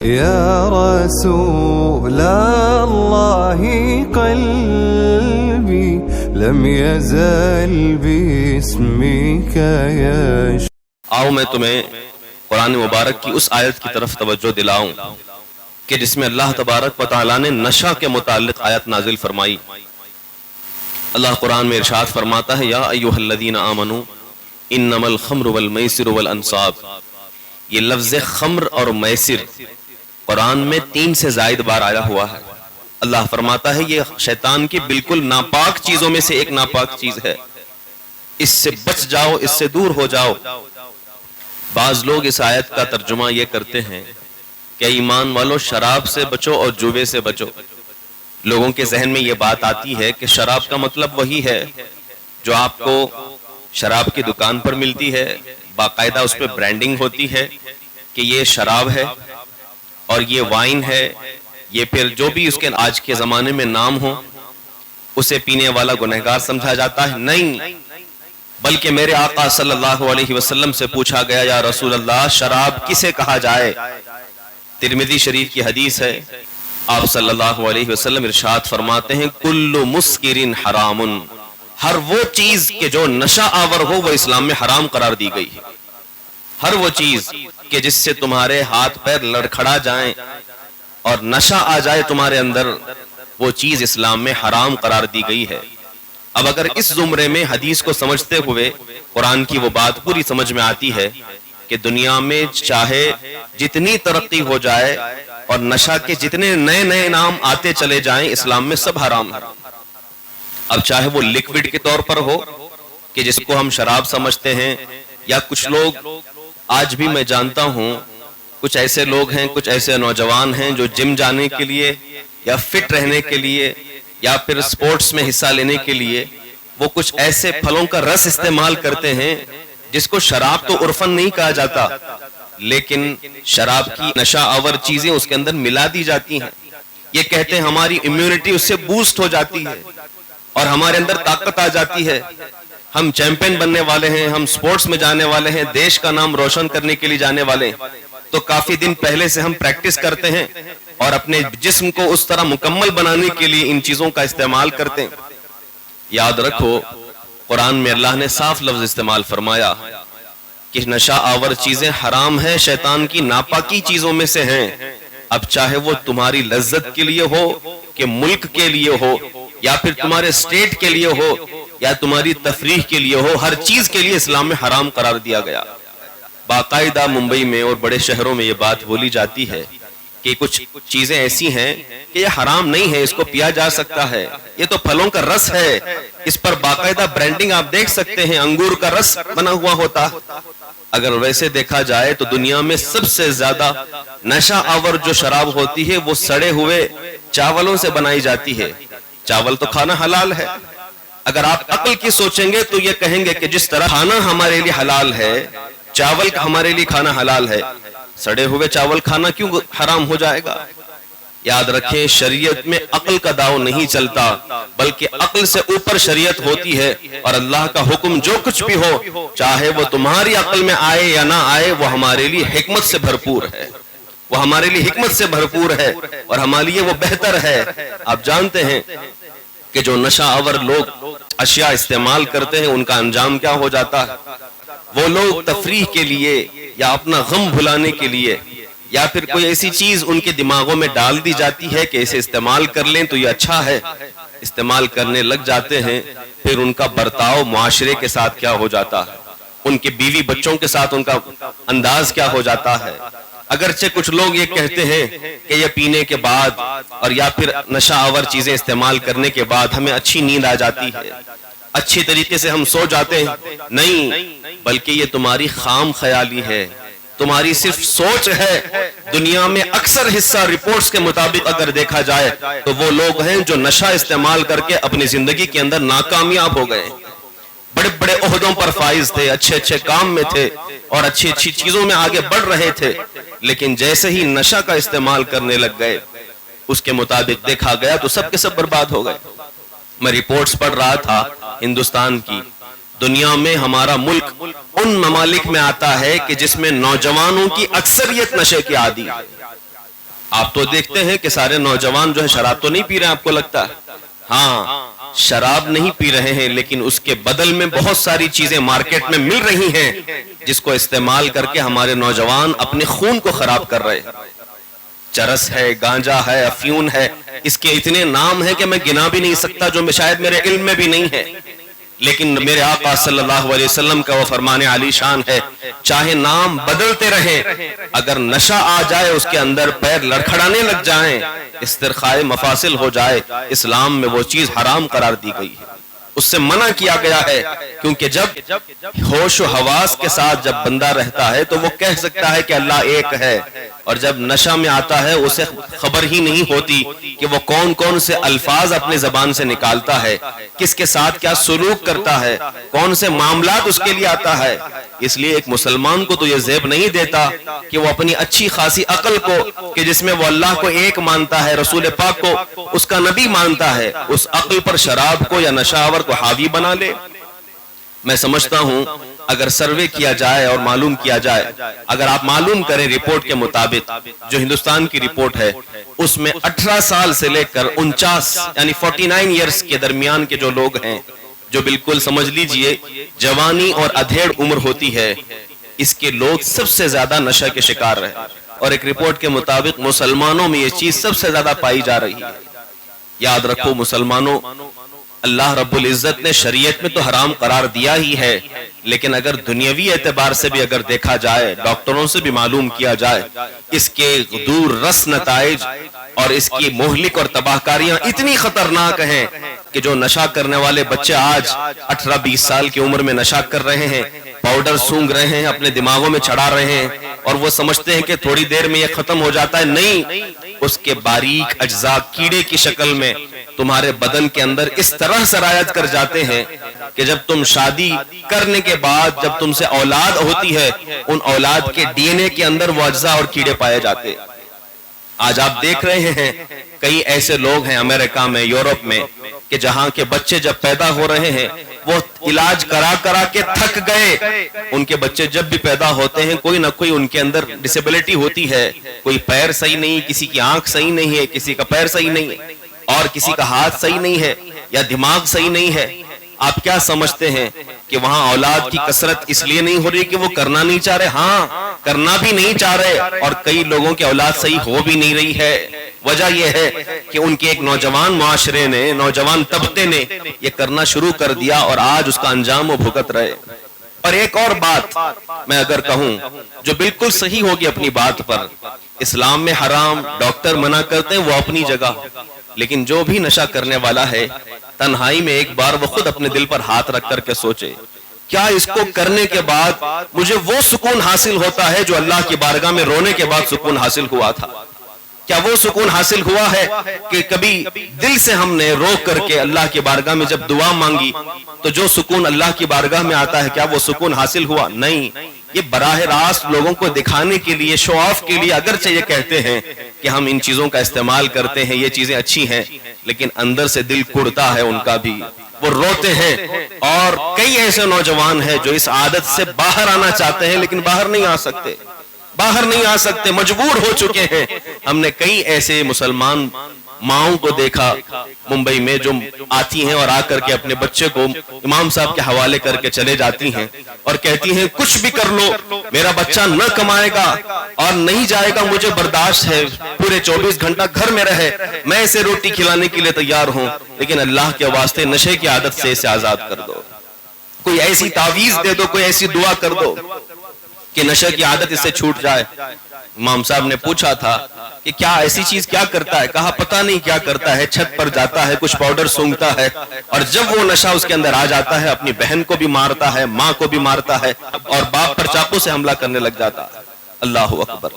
يا رسول الله قلبي لم يزل باسمك يشتاق. آؤ میں تمہیں قرآن مبارک کی اس آیت کی طرف توجہ دلاؤں کہ جس میں اللہ تبارک و تعالیٰ نے نشہ کے متعلق آیت نازل فرمائی. اللہ قرآن میں ارشاد فرماتا ہے یا ایھا الذین آمنوا انما الخمر والمیسر والانصاب. یہ لفظ خمر اور میسر قرآن میں 3 سے زائد بار آیا ہوا ہے. اللہ فرماتا ہے یہ شیطان کی بالکل ناپاک چیزوں میں سے ایک ناپاک چیز ہے، اس سے بچ جاؤ، اس سے دور ہو جاؤ. بعض لوگ اس آیت کا ترجمہ یہ کرتے ہیں کہ ایمان والو شراب سے بچو اور جوے سے بچو. لوگوں کے ذہن میں یہ بات آتی ہے کہ شراب کا مطلب وہی ہے جو آپ کو شراب کی دکان پر ملتی ہے، باقاعدہ اس پہ برانڈنگ ہوتی ہے کہ یہ شراب ہے اور یہ وائن ہے، یہ پھر جو بھی اس کے آج کے زمانے میں نام ہو اسے پینے والا گنہگار سمجھا جاتا ہے. نہیں، بلکہ میرے آقا صلی اللہ علیہ وسلم سے پوچھا گیا یا رسول اللہ شراب کسے کہا جائے؟ ترمذی شریف کی حدیث ہے. آپ صلی اللہ علیہ وسلم ارشاد فرماتے ہیں کل مسکر حرام. ہر وہ چیز کہ جو نشہ آور ہو وہ اسلام میں حرام قرار دی گئی ہے. ہر وہ چیز کہ جس سے تمہارے ہاتھ پیر لڑکھڑا جائیں اور نشہ آ جائے تمہارے اندر، وہ چیز اسلام میں حرام قرار دی گئی ہے. اب اگر اس زمرے میں حدیث کو سمجھتے ہوئے قرآن کی وہ بات پوری سمجھ میں آتی ہے کہ دنیا میں چاہے جتنی ترقی ہو جائے اور نشہ کے جتنے نئے نئے نام آتے چلے جائیں، اسلام میں سب حرام ہے. اب چاہے وہ لکوڈ کے طور پر ہو کہ جس کو ہم شراب سمجھتے ہیں، یا کچھ لوگ آج بھی میں جانتا ہوں کچھ ایسے لوگ ہیں، کچھ ایسے نوجوان ہیں جو جم جانے کے لیے یا فٹ رہنے کے لیے یا پھر سپورٹس میں حصہ لینے کے لیے وہ کچھ ایسے پھلوں کا رس استعمال کرتے ہیں جس کو شراب تو عرفاً نہیں کہا جاتا، لیکن شراب کی نشہ آور چیزیں اس کے اندر ملا دی جاتی ہیں. یہ کہتے ہیں ہماری امیونٹی اس سے بوسٹ ہو جاتی ہے اور ہمارے اندر طاقت آ جاتی ہے، ہم چیمپئن بننے والے ہیں، ہم سپورٹس میں جانے والے ہیں، دیش کا نام روشن کرنے کے لیے جانے والے ہیں. تو کافی دن پہلے سے ہم پریکٹس کرتے ہیں اور اپنے جسم کو اس طرح مکمل بنانے کے لیے ان چیزوں کا استعمال کرتے ہیں. یاد رکھو قرآن میں اللہ نے صاف لفظ استعمال فرمایا کہ نشہ آور چیزیں حرام ہیں، شیطان کی ناپاکی چیزوں میں سے ہیں. اب چاہے وہ تمہاری لذت کے لیے ہو کہ ملک کے لیے ہو یا پھر تمہارے اسٹیٹ کے لیے ہو یا تمہاری تفریح کے لیے ہو، ہر چیز کے لیے اسلام میں حرام قرار دیا گیا. باقاعدہ ممبئی میں اور بڑے شہروں میں یہ بات بولی جاتی ہے کہ کچھ چیزیں ایسی ہیں کہ یہ حرام نہیں ہے، اس کو پیا جا سکتا ہے، یہ تو پھلوں کا رس ہے، اس پر باقاعدہ برانڈنگ آپ دیکھ سکتے ہیں، انگور کا رس بنا ہوا ہوتا. اگر ویسے دیکھا جائے تو دنیا میں سب سے زیادہ نشہ آور جو شراب ہوتی ہے وہ سڑے ہوئے چاولوں سے بنائی جاتی ہے. چاول تو کھانا حلال ہے. اگر آپ عقل کی سوچیں گے تو یہ کہیں گے کہ جس طرح کھانا ہمارے لیے حلال ہے، چاول ہمارے لیے کھانا حلال ہے، سڑے ہوئے چاول کھانا کیوں حرام ہو جائے گا؟ یاد رکھیں شریعت میں عقل کا داؤ نہیں چلتا، بلکہ عقل سے اوپر شریعت ہوتی ہے، اور اللہ کا حکم جو کچھ بھی ہو چاہے وہ تمہاری عقل میں آئے یا نہ آئے وہ ہمارے لیے حکمت سے بھرپور ہے، وہ ہمارے لیے حکمت سے بھرپور ہے اور ہمارے لیے وہ بہتر ہے. آپ جانتے ہیں کہ جو نشہ آور لوگ اشیاء استعمال کرتے ہیں ان کا انجام کیا ہو جاتا ہے؟ وہ لوگ تفریح کے لیے یا اپنا غم بھلانے کے لیے یا پھر کوئی ایسی چیز ان کے دماغوں میں ڈال دی جاتی ہے کہ اسے استعمال کر لیں تو یہ اچھا ہے، استعمال کرنے لگ جاتے ہیں. پھر ان کا برتاؤ معاشرے کے ساتھ کیا ہو جاتا ہے، ان کے بیوی بچوں کے ساتھ ان کا انداز کیا ہو جاتا ہے. اگرچہ کچھ لوگ یہ کہتے ہیں کہ یہ پینے کے بعد اور یا پھر نشہ آور چیزیں استعمال کرنے کے بعد ہمیں اچھی نیند آ جاتی ہے، اچھی طریقے سے ہم سو جاتے ہیں. نہیں، بلکہ یہ تمہاری خام خیالی ہے، تمہاری صرف سوچ ہے. دنیا میں اکثر حصہ رپورٹس کے مطابق اگر دیکھا جائے تو وہ لوگ ہیں جو نشہ استعمال کر کے اپنی زندگی کے اندر ناکامیاب ہو گئے، بڑے بڑے عہدوں پر فائز تھے، اچھے اچھے کام میں تھے اور اچھی اچھی چیزوں میں آگے بڑھ رہے تھے، لیکن جیسے ہی نشہ کا استعمال کرنے لگ گئے اس کے مطابق دیکھا گیا تو سب کے سب برباد ہو گئے. میں رپورٹس پڑھ رہا تھا ہندوستان کی، دنیا میں ہمارا ملک ان ممالک میں آتا ہے کہ جس میں نوجوانوں کی اکثریت نشے کی عادی ہے. آپ تو دیکھتے ہیں کہ سارے نوجوان جو ہے شراب تو نہیں پی رہے ہیں، آپ کو لگتا ہے؟ ہاں، شراب نہیں پی رہے ہیں، لیکن اس کے بدل میں بہت ساری چیزیں مارکیٹ میں مل رہی ہیں جس کو استعمال کر کے ہمارے نوجوان اپنے خون کو خراب کر رہے ہیں۔ چرس ہے، گانجا ہے، افیون ہے، اس کے اتنے نام ہیں کہ میں گنا بھی نہیں سکتا، جو شاید میرے علم میں بھی نہیں ہے، لیکن میرے آقا صلی اللہ علیہ وسلم کا وہ فرمان عالی شان ہے، چاہے نام بدلتے رہیں، اگر نشہ آ جائے، اس کے اندر پیر لڑکھڑانے لگ جائیں، استرخائے مفاصل ہو جائے، اسلام میں وہ چیز حرام قرار دی گئی ہے، اس سے منع کیا گیا ہے، کیونکہ جب ہوش و حواس کے ساتھ جب بندہ رہتا ہے تو وہ کہہ سکتا ہے کہ اللہ ایک ہے، اور جب نشہ میں آتا ہے اسے خبر ہی نہیں ہوتی کہ وہ کون کون سے الفاظ اپنے زبان سے نکالتا ہے، کس کے ساتھ کیا سلوک کرتا ہے، کون سے معاملات اس کے لیے آتا ہے۔ اس لیے ایک مسلمان کو تو یہ زیب نہیں دیتا کہ وہ اپنی اچھی خاصی عقل کو، کہ جس میں وہ اللہ کو ایک مانتا ہے، رسول پاک کو اس کا نبی مانتا ہے، اس عقل پر شراب کو یا نشاور کو حاوی بنا لے۔ میں سمجھتا ہوں اگر سروے کیا جائے اور معلوم کیا جائے، اگر آپ معلوم کریں رپورٹ کے مطابق، جو ہندوستان کی رپورٹ ہے، اس میں 18 سال سے لے کر 49 یعنی 49 ایئرز کے درمیان کے جو لوگ ہیں، جو بالکل سمجھ لیجئے جوانی اور ادھیڑ عمر ہوتی ہے، اس کے لوگ سب سے زیادہ نشہ کے شکار رہے، اور ایک رپورٹ کے مطابق مسلمانوں میں یہ چیز سب سے زیادہ پائی جا رہی ہے۔ یاد رکھو مسلمانوں، اللہ رب العزت نے شریعت میں تو حرام قرار دیا ہی ہے، لیکن اگر دنیاوی اعتبار سے بھی اگر دیکھا جائے، ڈاکٹروں سے بھی معلوم کیا جائے، اس کے دور رس نتائج اور اس کی مہلک اور تباہکاریاں اتنی خطرناک ہیں کہ جو نشہ کرنے والے بچے آج 18-20 سال کی عمر میں نشہ کر رہے ہیں، پاؤڈر سونگ رہے ہیں، اپنے دماغوں میں چڑھا رہے ہیں، اور وہ سمجھتے ہیں کہ تھوڑی دیر میں یہ ختم ہو جاتا ہے، نہیں، اس کے باریک اجزاء کیڑے کی شکل میں تمہارے بدن کے اندر اس طرح سرایت کر جاتے ہیں کہ جب تم شادی کرنے کے بعد جب تم سے اولاد ہوتی ہے، ان اولاد کے ڈی این اے کے اندر وہ اجزاء اور کیڑے پائے جاتے ہیں۔ آج آپ دیکھ رہے ہیں کئی ایسے لوگ ہیں امریکہ میں، یورپ میں، کہ جہاں کے بچے جب پیدا ہو رہے ہیں وہ علاج کرا کرا کے تھک گئے، ان کے بچے جب بھی پیدا ہوتے ہیں کوئی نہ کوئی ان کے اندر ڈسیبلٹی ہوتی ہے، کوئی پیر صحیح نہیں، کسی کی آنکھ صحیح نہیں ہے، کسی کا پیر صحیح نہیں ہے، اور کسی کا ہاتھ صحیح نہیں ہے یا دماغ صحیح نہیں ہے۔ آپ کیا سمجھتے ہیں کہ وہاں اولاد کی کثرت اس لیے نہیں ہو رہی کہ وہ کرنا نہیں چاہ رہے؟ ہاں، کرنا بھی نہیں چاہ رہے، اور کئی لوگوں کی اولاد صحیح ہو بھی نہیں رہی ہے۔ وجہ یہ ہے کہ ان کے ایک نوجوان معاشرے نے، نوجوان طبقے نے یہ کرنا شروع کر دیا، اور آج اس کا انجام وہ بھگت رہے۔ اور ایک اور بات میں اگر کہوں جو بالکل صحیح ہوگی اپنی بات پر، اسلام میں حرام، ڈاکٹر منع کرتے ہیں، وہ اپنی جگہ، لیکن جو بھی نشہ کرنے والا ہے تنہائی میں ایک بار وہ خود اپنے دل پر ہاتھ رکھ کر کے سوچے، کیا اس کو کرنے کے بعد مجھے وہ سکون حاصل ہوتا ہے جو اللہ کی بارگاہ میں رونے کے بعد سکون حاصل ہوا تھا؟ کیا وہ سکون حاصل ہوا ہے کہ کبھی دل سے ہم نے رو کر کے اللہ کی بارگاہ میں جب دعا مانگی تو جو سکون اللہ کی بارگاہ میں آتا ہے کیا وہ سکون حاصل ہوا؟ نہیں، یہ براہ راست لوگوں کو دکھانے کے لیے، شو آف کے لیے اگرچہ یہ کہتے ہیں کہ ہم ان چیزوں کا استعمال کرتے ہیں، یہ چیزیں اچھی ہیں، لیکن اندر سے دل کڑتا ہے ان کا بھی، وہ روتے ہیں۔ اور کئی ایسے نوجوان ہیں جو اس عادت سے باہر آنا چاہتے ہیں لیکن باہر نہیں آ سکتے، باہر نہیں آ سکتے، مجبور ہو چکے ہیں۔ ہم نے کئی ایسے مسلمان ماؤں کو دیکھا ممبئی میں جو آتی ہیں اور آ کر کے اپنے بچے کو امام صاحب کے حوالے کر کے چلے جاتی ہیں اور کہتی ہیں کچھ بھی کر لو، میرا بچہ نہ کمائے گا اور نہیں جائے گا، مجھے برداشت ہے، پورے 24 گھنٹہ گھر میں رہے، میں اسے روٹی کھلانے کے لیے تیار ہوں، لیکن اللہ کے واسطے نشے کی عادت سے اسے آزاد کر دو، کوئی ایسی تعویذ دے دو، کوئی ایسی دعا کر دو کہ نشے کی عادت اس سے چھوٹ جائے۔ امام صاحب نے پوچھا تھا کہ کیا ایسی چیز کیا کرتا ہے؟ کہا پتہ نہیں کیا کرتا ہے، چھت پر جاتا ہے، کچھ پاؤڈر سونگتا ہے، اور جب وہ نشہ اس کے اندر آ جاتا ہے اپنی بہن کو بھی مارتا ہے، ماں کو بھی مارتا ہے، اور باپ پر چاقو سے حملہ کرنے لگ جاتا ہے۔ اللہ اکبر!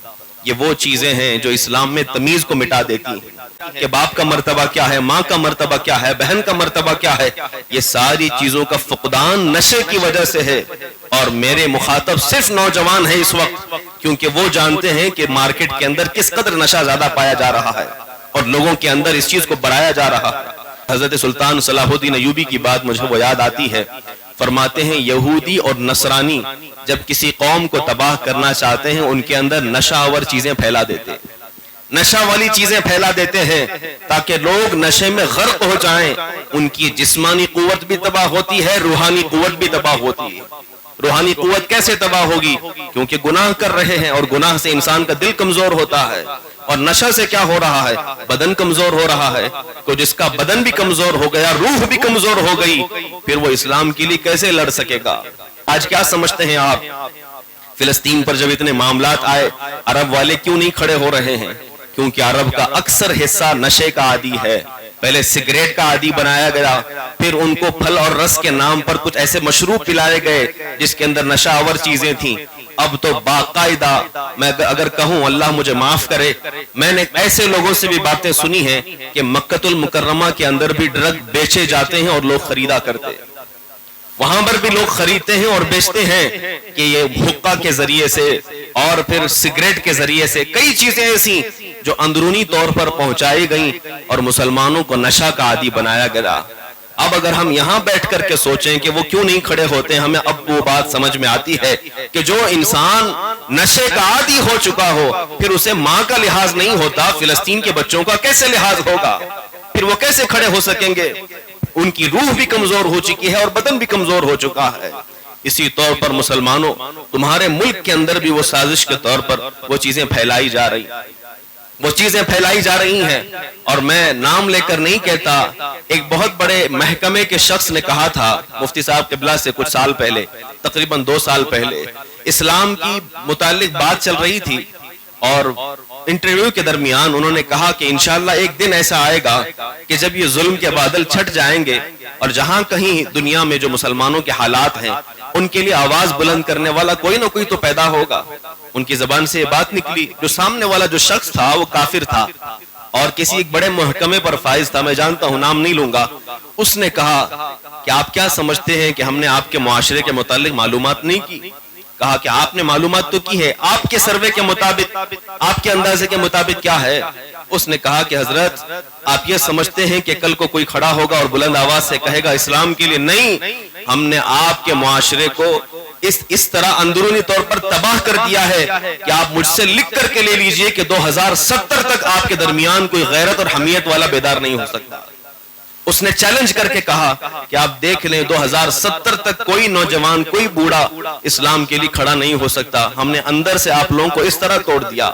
یہ وہ چیزیں ہیں جو اسلام میں تمیز کو مٹا دیتی ہیں کہ باپ کا مرتبہ کیا ہے، ماں کا مرتبہ کیا ہے، بہن کا مرتبہ کیا ہے۔ یہ ساری چیزوں کا فقدان نشے کی وجہ سے ہے، اور میرے مخاطب صرف نوجوان ہیں اس وقت، کیونکہ وہ جانتے ہیں کہ مارکیٹ کے اندر کس قدر نشہ زیادہ پایا جا رہا ہے اور لوگوں کے اندر اس چیز کو بڑھایا جا رہا ہے۔ حضرت سلطان صلاح الدین ایوبی کی بات مجھے وہ یاد آتی ہے، فرماتے ہیں یہودی اور نصرانی جب کسی قوم کو تباہ کرنا چاہتے ہیں ان کے اندر نشہ آور چیزیں پھیلا دیتے، نشہ والی چیزیں پھیلا دیتے ہیں تاکہ لوگ نشے میں غرق ہو جائیں. ان کی جسمانی قوت بھی تباہ ہوتی ہے, روحانی قوت بھی تباہ ہوتی ہے. روحانی قوت کیسے تباہ ہوگی؟ کیونکہ گناہ کر رہے ہیں, اور گناہ سے انسان کا دل کمزور ہوتا ہے. اور نشہ سے کیا ہو رہا ہے؟ بدن کمزور ہو رہا ہے. تو جس کا بدن بھی کمزور ہو گیا, روح بھی کمزور ہو گئی, پھر وہ اسلام کے لیے کیسے لڑ سکے گا؟ آج کیا سمجھتے ہیں آپ؟ فلسطین پر جب اتنے معاملات آئے, عرب والے کیوں نہیں کھڑے ہو رہے ہیں؟ کیونکہ عرب کا اکثر حصہ نشے کا عادی ہے. پہلے سگریٹ کا عادی بنایا گیا, پھر ان کو پھل اور رس کے نام پر کچھ ایسے مشروب پلائے گئے جس کے اندر نشہ آور چیزیں تھیں. اب تو باقاعدہ, میں اگر کہوں اللہ مجھے معاف کرے, میں نے ایسے لوگوں سے بھی باتیں سنی ہیں کہ مکۃ المکرمہ کے اندر بھی ڈرگ بیچے جاتے ہیں اور لوگ خریدا کرتے ہیں. وہاں پر بھی لوگ خریدتے ہیں اور بیچتے ہیں کہ یہ حقہ کے ذریعے سے اور پھر سگریٹ کے ذریعے سے کئی چیزیں ایسی جو اندرونی طور پر پہنچائی گئیں اور مسلمانوں کو نشہ کا عادی بنایا گیا. اب اگر ہم یہاں بیٹھ کر کے سوچیں کہ وہ کیوں نہیں کھڑے ہوتے, ہمیں اب وہ بات سمجھ میں آتی ہے کہ جو انسان نشے کا عادی ہو چکا ہو, پھر اسے ماں کا لحاظ نہیں ہوتا, فلسطین کے بچوں کا کیسے لحاظ ہوگا؟ پھر وہ کیسے کھڑے ہو سکیں گے؟ ان کی روح بھی کمزور ہو چکی ہے اور بدن بھی کمزور ہو چکا ہے. اسی طور پر مسلمانوں, تمہارے ملک کے اندر بھی وہ سازش کے طور پر وہ چیزیں پھیلائی جا رہی ہیں. اور میں نام لے کر نہیں کہتا, ایک بہت بڑے محکمے کے شخص نے کہا تھا, مفتی صاحب قبلہ سے کچھ سال پہلے, تقریباً 2 سال پہلے, اسلام کی متعلق بات چل رہی تھی اور انٹرویو کے درمیان انہوں نے کہا کہ انشاءاللہ ایک دن ایسا آئے گا کہ جب یہ ظلم کے بادل چھٹ جائیں گے اور جہاں کہیں دنیا میں جو مسلمانوں کے حالات ہیں ان کے لیے آواز بلند کرنے والا کوئی نہ کوئی تو پیدا ہوگا. ان کی زبان سے یہ بات نکلی. جو سامنے والا جو شخص تھا وہ کافر تھا اور کسی ایک بڑے محکمے پر فائز تھا, میں جانتا ہوں, نام نہیں لوں گا. اس نے کہا کہ آپ کیا سمجھتے ہیں کہ ہم نے آپ کے معاشرے کے متعلق معلومات نہیں کی؟ کہا کہ آپ نے معلومات تو کی ہے, آپ کے سروے کے مطابق, آپ کے اندازے کے مطابق کیا ہے؟ اس نے کہا کہ حضرت آپ یہ سمجھتے ہیں کہ کل کو کوئی کھڑا ہوگا اور بلند آواز سے کہے گا اسلام کے لیے؟ نہیں, ہم نے آپ کے معاشرے کو اس طرح اندرونی طور پر تباہ کر دیا ہے کہ آپ مجھ سے لکھ کر کے لے لیجئے کہ 2070 تک آپ کے درمیان کوئی غیرت اور حمیت والا بیدار نہیں ہو سکتا. اس نے چیلنج کر کے کہا کہ آپ دیکھ لیں 2070 تک کوئی نوجوان, کوئی بوڑھا اسلام کے لیے کھڑا نہیں ہو سکتا. ہم نے اندر سے آپ لوگوں کو اس طرح توڑ دیا.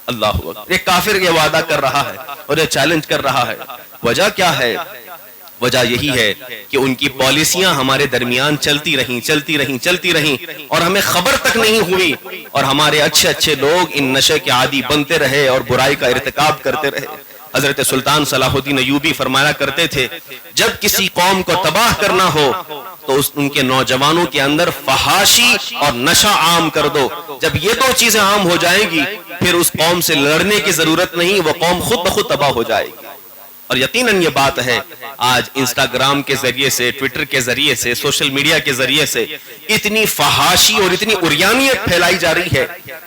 اللہ اکبر. ایک کافر یہ وعدہ کر رہا ہے اور یہ چیلنج کر رہا ہے. وجہ کیا ہے؟ وجہ یہی ہے کہ ان کی پالیسیاں ہمارے درمیان چلتی رہیں اور ہمیں خبر تک نہیں ہوئی, اور ہمارے اچھے لوگ ان نشے کے عادی بنتے رہے اور برائی کا ارتکاب کرتے رہے. حضرت سلطان صلاح الدین ایوبی فرمایا کرتے تھے, جب کسی قوم کو تباہ کرنا ہو تو ان کے نوجوانوں کے اندر فحاشی اور نشہ عام کر دو. جب یہ 2 چیزیں عام ہو جائیں گی پھر اس قوم سے لڑنے کی ضرورت نہیں, وہ قوم خود بخود تباہ ہو جائے گی. اور یقیناً یہ بات ہے, آج انسٹاگرام کے ذریعے سے, ٹویٹر کے ذریعے سے, سوشل میڈیا کے ذریعے سے اتنی فحاشی اور اتنی عریانیت پھیلائی جا رہی ہے,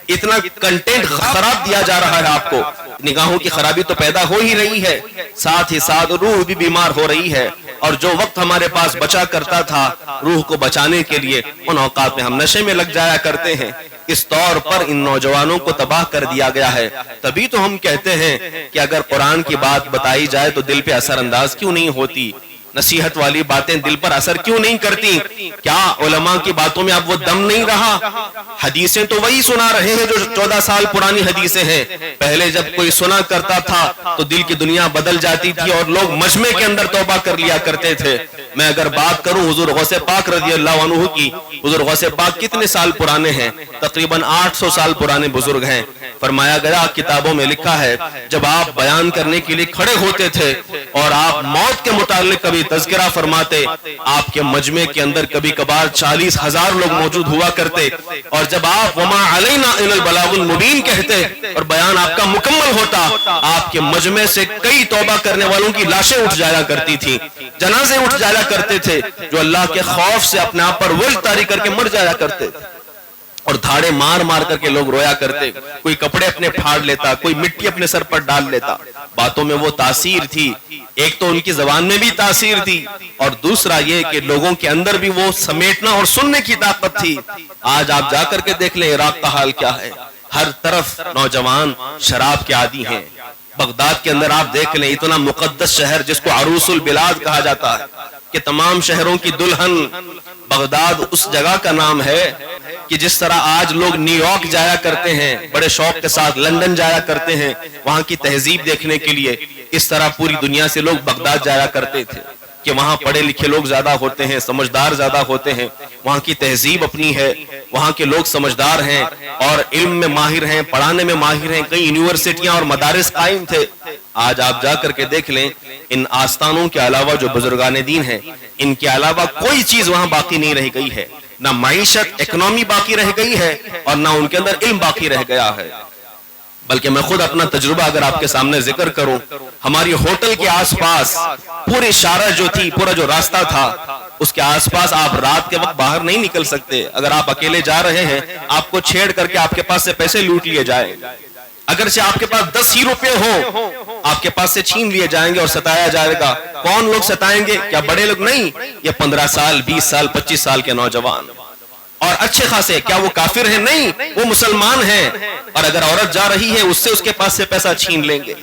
اتنا کنٹینٹ خراب دیا جا رہا ہے آپ کو. نگاہوں کی خرابی تو پیدا ہو ہی رہی ہے, ساتھ ہی ساتھ روح بھی بیمار ہو رہی ہے. اور جو وقت ہمارے پاس بچا کرتا تھا روح کو بچانے کے لیے, ان اوقات میں ہم نشے میں لگ جایا کرتے ہیں. اس طور پر ان نوجوانوں کو تباہ کر دیا گیا ہے. تبھی تو ہم کہتے ہیں کہ اگر قرآن کی بات بتائی جائے تو دل پہ اثر انداز کیوں نہیں ہوتی؟ نصیحت والی باتیں دل پر اثر کیوں نہیں کرتی؟ کیا علماء کی باتوں میں اب وہ دم نہیں رہا؟ حدیثیں تو وہی سنا رہے ہیں جو 14 سال پرانی حدیثیں ہیں. پہلے جب کوئی سنا کرتا تھا تو دل کی دنیا بدل جاتی تھی اور لوگ مجمع کے اندر توبہ کر لیا کرتے تھے. میں اگر بات کروں حضور غوث پاک رضی اللہ عنہ کی, حضور غوث پاک کتنے سال پرانے ہیں؟ تقریباً 800 سال پرانے بزرگ ہیں. فرمایا گیا, کتابوں میں لکھا ہے, جب آپ بیان کرنے کے لیے کھڑے ہوتے تھے اور آپ موت کے متعلق کبھی تذکرہ فرماتے, آپ کے مجمع کے اندر کبھی کبھار 40,000 لوگ موجود ہوا کرتے, اور جب آپ وما علینا الا البلاغ المبین کہتے اور بیان آپ کا مکمل ہوتا, آپ کے مجمع سے کئی توبہ کرنے والوں کی لاشیں اٹھ جایا کرتی تھی, جنازے اٹھ جایا کرتے تھے, جو اللہ کے خوف سے اپنے آپ پر وجد طاری کر کے مر جایا کرتے تھے. اور دھاڑے مار مار کر کے لوگ رویا کرتے, کوئی کپڑے اپنے پھاڑ لیتا, کوئی مٹی اپنے سر پر ڈال لیتا. باتوں میں وہ تاثیر تھی, ایک تو ان کی زبان میں بھی تاثیر تھی, اور دوسرا یہ کہ لوگوں کے اندر بھی وہ سمیٹنا اور سننے کی طاقت تھی. آج آپ جا کر کے دیکھ لیں عراق کا حال کیا ہے, ہر طرف نوجوان شراب کے عادی ہیں. بغداد کے اندر آپ دیکھ لیں, اتنا مقدس شہر جس کو عروس البلاد کہا جاتا ہے, کہ تمام شہروں کی دلہن بغداد اس جگہ کا نام ہے کہ جس طرح آج لوگ نیو یارک جایا کرتے ہیں بڑے شوق کے ساتھ, لندن جایا کرتے ہیں وہاں کی تہذیب دیکھنے کے لیے, اس طرح پوری دنیا سے لوگ بغداد جایا کرتے تھے کہ وہاں پڑھے لکھے لوگ زیادہ ہوتے ہیں, سمجھدار زیادہ ہوتے ہیں, وہاں کی تہذیب اپنی ہے, وہاں کے لوگ سمجھدار ہیں اور علم میں ماہر ہیں, پڑھانے میں ماہر ہیں, کئی یونیورسٹیاں اور مدارس قائم تھے. آج آپ جا کر کے دیکھ لیں, ان آستانوں کے علاوہ جو بزرگان دین ہیں, ان کے علاوہ کوئی چیز وہاں باقی نہیں رہ گئی ہے. نہ معیشت, اکنامی باقی رہ گئی ہے اور نہ ان کے اندر علم باقی رہ گیا ہے. بلکہ میں خود اپنا تجربہ اگر آپ کے سامنے ذکر کروں, ہماری ہوٹل کے آس پاس پوری شارع جو تھی, پورا جو راستہ تھا, اس کے آس پاس آپ رات کے وقت باہر نہیں نکل سکتے. اگر آپ اکیلے جا رہے ہیں, آپ کو چھیڑ کر کے آپ کے پاس سے پیسے لوٹ لیے جائیں. اگرچہ آپ کے پاس 10 ہی روپے ہوں, آپ کے پاس سے چھین لیے جائیں گے اور ستایا جائے گا. کون لوگ ستائیں گے؟ کیا بڑے لوگ؟ نہیں, یہ 15 سال 20 سال 25 سال کے نوجوان, اور اچھے خاصے. کیا وہ کافر ہیں؟ نہیں, وہ مسلمان ہیں. اور اگر عورت جا رہی ہے, اس سے اس کے پاس سے پیسہ چھین لیں گے.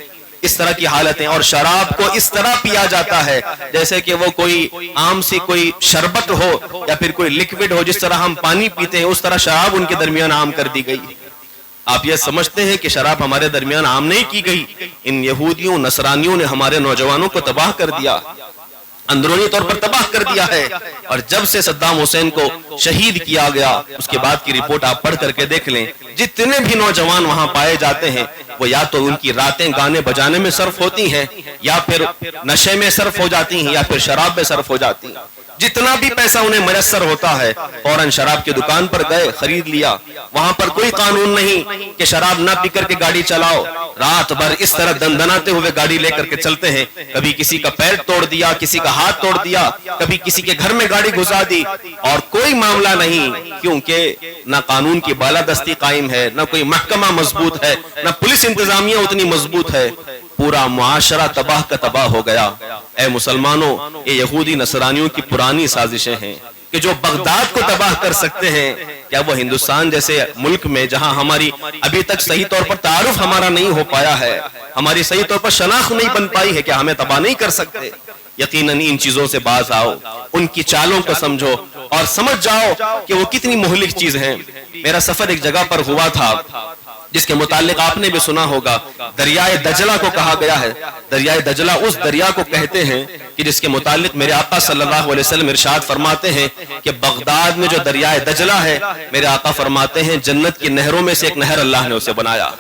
اس طرح کی حالتیں. اور شراب کو اس طرح پیا جاتا ہے جیسے کہ وہ کوئی عام سی کوئی شربت ہو یا پھر کوئی لکوڈ ہو. جس طرح ہم پانی پیتے ہیں اس طرح شراب ان کے درمیان عام کر دی گئی. آپ یہ سمجھتے ہیں کہ شراب ہمارے درمیان عام نہیں کی گئی. ان یہودیوں نصرانیوں نے ہمارے نوجوانوں کو تباہ کر دیا, اندرونی طور پر تباہ کر دیا ہے. اور جب سے صدام حسین کو شہید کیا گیا, اس کے بعد کی رپورٹ آپ پڑھ کر کے دیکھ لیں, جتنے بھی نوجوان وہاں پائے جاتے ہیں وہ یا تو ان کی راتیں گانے بجانے میں صرف ہوتی ہیں, یا پھر نشے میں صرف ہو جاتی ہیں, یا پھر شراب میں صرف ہو جاتی ہیں. جتنا بھی پیسہ انہیں میسر ہوتا ہے فوراً شراب کی دکان پر گئے, خرید لیا. وہاں پر کوئی قانون نہیں کہ شراب نہ پی کر کے گاڑی چلاؤ. رات بھر اس طرح دندناتے ہوئے گاڑی لے کر کے چلتے ہیں. کبھی کسی کا پیر توڑ دیا, کسی کا ہاتھ توڑ دیا, کبھی کسی کے گھر میں گاڑی گھسا دی, اور کوئی معاملہ نہیں, کیونکہ نہ قانون کی بالادستی قائم ہے, نہ کوئی محکمہ مضبوط ہے, نہ پولیس انتظامیہ اتنی مضبوط ہے. پورا معاشرہ تباہ کا تباہ ہو گیا. اے مسلمانوں, یہ یہودی نصرانیوں کی پرانی سازشیں ہیں کہ جو بغداد کو تباہ کر سکتے ہیں, کیا وہ ہندوستان جیسے ملک میں جہاں ہماری ابھی تک صحیح طور پر تعارف ہمارا نہیں ہو پایا ہے, ہماری صحیح طور پر شناخت نہیں بن پائی ہے, کیا ہمیں تباہ نہیں کر سکتے؟ یقیناً ان چیزوں سے باز آؤ, ان کی چالوں کو سمجھو اور سمجھ جاؤ کہ وہ کتنی مہلک چیز ہیں. میرا سفر ایک جگہ پر ہوا تھا جس کے متعلق آپ نے بھی سنا ہوگا, دریائے دجلہ کو کہا گیا ہے. دریائے دجلہ اس دریا کو کہتے ہیں کہ جس کے متعلق میرے آقا صلی اللہ علیہ وسلم ارشاد فرماتے ہیں کہ بغداد میں جو دریائے دجلہ ہے, میرے آقا فرماتے ہیں جنت کی نہروں میں سے ایک نہر اللہ نے اسے بنایا.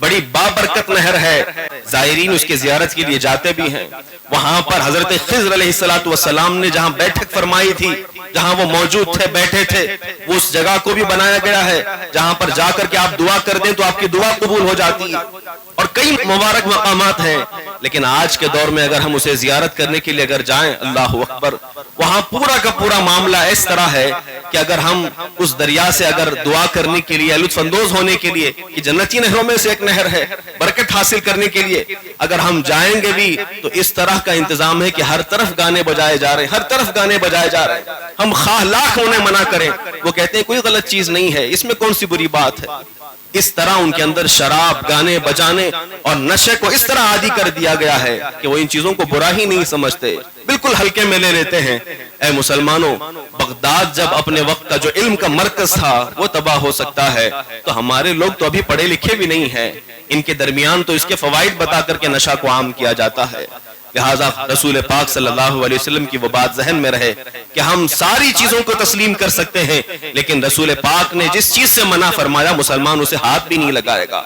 بڑی بابرکت نہر ہے, زائرین اس کی زیارت کے لیے جاتے بھی ہیں. وہاں پر حضرت خضر علیہ السلام نے جہاں بیٹھک فرمائی تھی, جہاں وہ موجود تھے, بیٹھے تھے, وہ اس جگہ کو بھی بنایا گیا ہے جہاں پر جا کر کے آپ دعا کر دیں تو آپ کی دعا قبول ہو جاتی ہے. اور کئی مبارک مقامات ہیں, لیکن آج کے دور میں اگر ہم اسے زیارت کرنے کے لیے اگر جائیں, اللہ اکبر, وہاں پورا کا پورا معاملہ اس طرح ہے کہ اگر ہم اس دریا سے اگر دعا کرنے کے لیے, لطف اندوز ہونے کے لیے, کہ جنتی نہروں میں سے ایک نہر ہے, برکت حاصل کرنے کے لیے اگر ہم جائیں گے بھی تو اس طرح کا انتظام ہے کہ ہر طرف گانے بجائے جا رہے ہیں, ہر طرف گانے بجائے جا رہے ہیں. ہم خواہ لاکھ انہیں منع کریں, وہ کہتے ہیں کوئی غلط چیز نہیں ہے, اس میں کون سی بری بات ہے. اس طرح ان کے اندر شراب, گانے بجانے اور نشے کو اس طرح عادی کر دیا گیا ہے کہ وہ ان چیزوں کو برا ہی نہیں سمجھتے, بالکل ہلکے میں لے لیتے ہیں. اے مسلمانوں, بغداد جب اپنے وقت کا جو علم کا مرکز تھا وہ تباہ ہو سکتا ہے, تو ہمارے لوگ تو ابھی پڑھے لکھے بھی نہیں ہیں, ان کے درمیان تو اس کے فوائد بتا کر کے نشہ کو عام کیا جاتا ہے. لہٰذا رسول پاک صلی اللہ علیہ وسلم کی وہ بات ذہن میں رہے کہ ہم ساری چیزوں کو تسلیم کر سکتے ہیں, لیکن رسول پاک نے جس چیز سے منع فرمایا مسلمان اسے ہاتھ بھی نہیں لگائے گا.